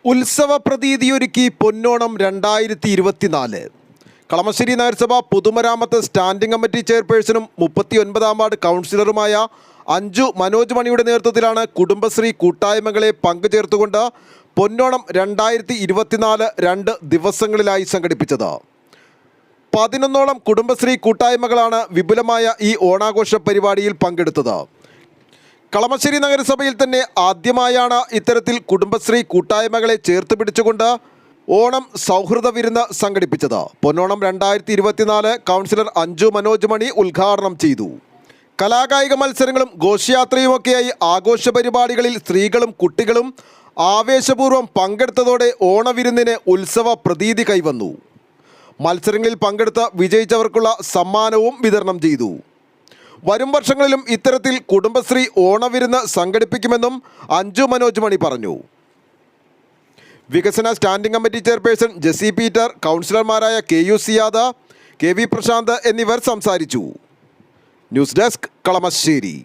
ഉത്സവ പ്രതീതിയൊരുക്കി പൊന്നോണം 2024. കളമശ്ശേരി നഗരസഭ പൊതുമരാമത്ത് സ്റ്റാൻഡിംഗ് കമ്മിറ്റി ചെയർപേഴ്സണും 39-ാം വാർഡ് കൗൺസിലറുമായ അഞ്ജു മനോജ് മണിയുടെ നേതൃത്വത്തിലാണ് കുടുംബശ്രീ കൂട്ടായ്മകളെ പങ്കുചേർത്തുകൊണ്ട് പൊന്നോണം 2024 2 ദിവസങ്ങളിലായി സംഘടിപ്പിച്ചത്. 11ഓളം കുടുംബശ്രീ കൂട്ടായ്മകളാണ് വിപുലമായ ഈ ഓണാഘോഷ പരിപാടിയിൽ പങ്കെടുത്തത്. കളമശ്ശേരി നഗരസഭയിൽ തന്നെ ആദ്യമായാണ് ഇത്തരത്തിൽ കുടുംബശ്രീ കൂട്ടായ്മകളെ ചേർത്ത് പിടിച്ചുകൊണ്ട് ഓണം സൗഹൃദ വിരുന്ന് സംഘടിപ്പിച്ചത്. പൊന്നോണം 2024 കൗൺസിലർ അഞ്ജു മനോജ് മണി ഉദ്ഘാടനം ചെയ്തു. കലാകായിക മത്സരങ്ങളും ഘോഷയാത്രയുമൊക്കെയായി ആഘോഷ പരിപാടികളിൽ സ്ത്രീകളും കുട്ടികളും ആവേശപൂർവ്വം പങ്കെടുത്തതോടെ ഓണവിരുന്നിന് ഉത്സവ പ്രതീതി കൈവന്നു. മത്സരങ്ങളിൽ പങ്കെടുത്ത് വിജയിച്ചവർക്കുള്ള സമ്മാനവും വിതരണം ചെയ്തു. വരും വർഷങ്ങളിലും ഇത്തരത്തിൽ കുടുംബശ്രീ ഓണവിരുന്ന് സംഘടിപ്പിക്കുമെന്നും അഞ്ജു മനോജ് മണി പറഞ്ഞു. വികസന standing committee chairperson Jessy Peter, കൗൺസിലർമാരായ KU സിയാദ, KV പ്രശാന്ത് എന്നിവർ സംസാരിച്ചു. News desk, Kalamassery.